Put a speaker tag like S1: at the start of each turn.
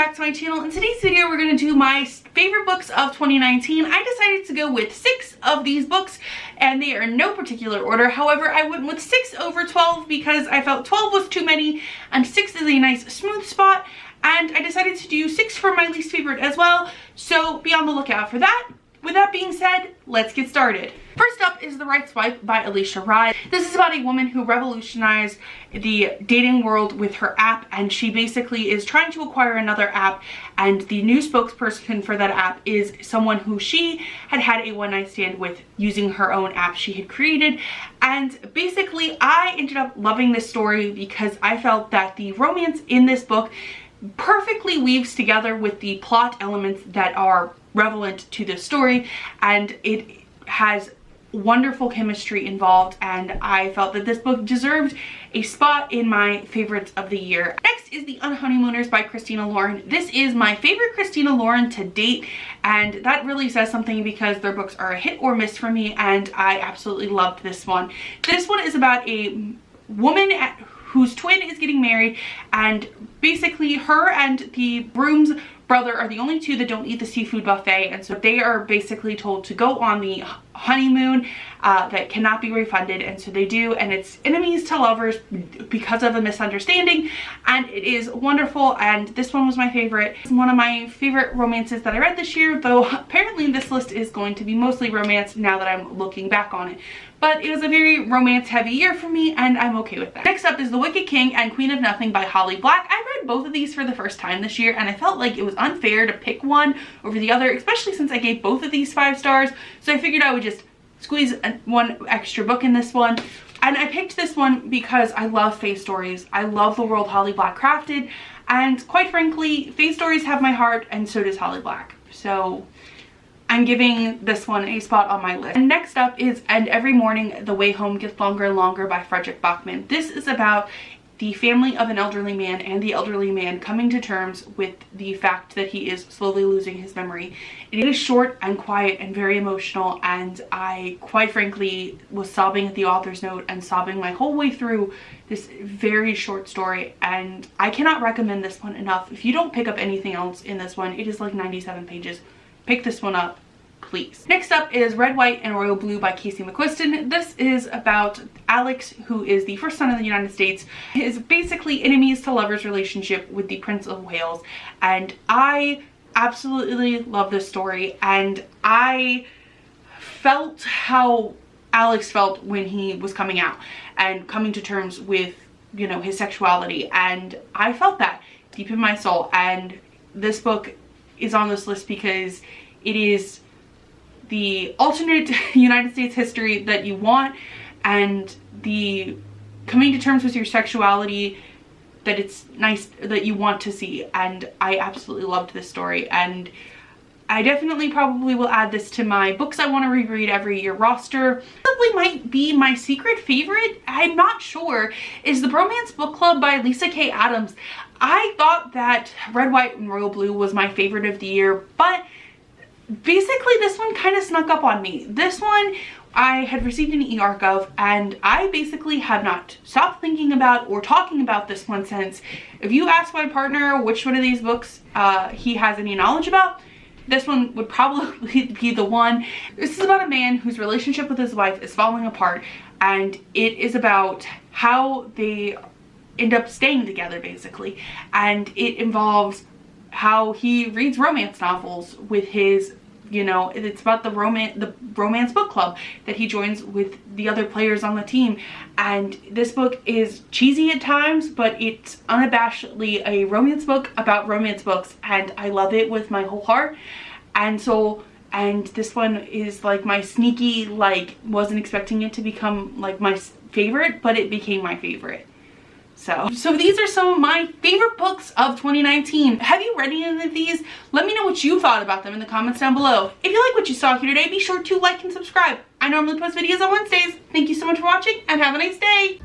S1: back to my channel. In today's video, we're going to do my favorite books of 2019. I decided to go with 6 of these books, and they are in no particular order. However, I went with 6 over 12 because I felt 12 was too many, and 6 is a nice smooth spot. And I decided to do 6 for my least favorite as well, so be on the lookout for that. With that being said, let's get started. First up is The Right Swipe by Alicia Rye. This is about a woman who revolutionized the dating world with her app, and she basically is trying to acquire another app, and the new spokesperson for that app is someone who she had a one-night stand with using her own app she had created. And basically, I ended up loving this story because I felt that the romance in this book perfectly weaves together with the plot elements that are relevant to the story, and it has wonderful chemistry involved, and I felt that this book deserved a spot in my favorites of the year. Next is The Other Honeymooners by Christina Lauren. This is my favorite Christina Lauren to date, and that really says something because their books are a hit or miss for me, and I absolutely loved this one. This one is about a woman whose twin is getting married, and basically her and the groom's brother are the only two that don't eat the seafood buffet, and so they are basically told to go on the honeymoon that cannot be refunded, and so they do, and it's enemies to lovers because of a misunderstanding, and it is wonderful. And this one was my favorite. It's one of my favorite romances that I read this year, though apparently this list is going to be mostly romance now that I'm looking back on it. But it was a very romance heavy year for me, and I'm okay with that. Next up is The Wicked King and Queen of Nothing by Holly Black. I read both of these for the first time this year, and I felt like it was unfair to pick one over the other, especially since I gave both of these 5 stars. So I figured I would just squeeze one extra book in this one. And I picked this one because I love fae stories. I love the world Holly Black crafted, and quite frankly, fae stories have my heart, and so does Holly Black. So I'm giving this one a spot on my list. And next up is And Every Morning the Way Home Gets Longer and Longer by Frederick Bachman. This is about the family of an elderly man and the elderly man coming to terms with the fact that he is slowly losing his memory. It is short and quiet and very emotional, and I quite frankly was sobbing at the author's note and sobbing my whole way through this very short story, and I cannot recommend this one enough. If you don't pick up anything else in this one, it is like 97 pages. Pick this one up, please. Next up is Red, White, and Royal Blue by Casey McQuiston. This is about Alex, who is the first son of the United States, his basically enemies to lovers relationship with the Prince of Wales. And I absolutely love this story, and I felt how Alex felt when he was coming out and coming to terms with, you know, his sexuality, and I felt that deep in my soul. And this book is on this list because it is the alternate United States history that you want, and the coming to terms with your sexuality that it's nice that you want to see. And I absolutely loved this story, and I definitely probably will add this to my books I want to reread every year roster. Probably might be my secret favorite, I'm not sure, is The Bromance Book Club by Lisa K. Adams. I thought that Red, White, and Royal Blue was my favorite of the year, but basically this one kind of snuck up on me. This one I had received an e-arc of, and I basically have not stopped thinking about or talking about this one since. If you ask my partner which one of these books he has any knowledge about, this one would probably be the one. This is about a man whose relationship with his wife is falling apart, and it is about how they end up staying together basically, and it involves how he reads romance novels with his, you know, it's about the romance book club that he joins with the other players on the team. And this book is cheesy at times, but it's unabashedly a romance book about romance books, and I love it with my whole heart and soul. And this one is like my sneaky, like, wasn't expecting it to become like my favorite, but it became my favorite. So these are some of my favorite books of 2019. Have you read any of these? Let me know what you thought about them in the comments down below. If you like what you saw here today, be sure to like and subscribe. I normally post videos on Wednesdays. Thank you so much for watching, and have a nice day.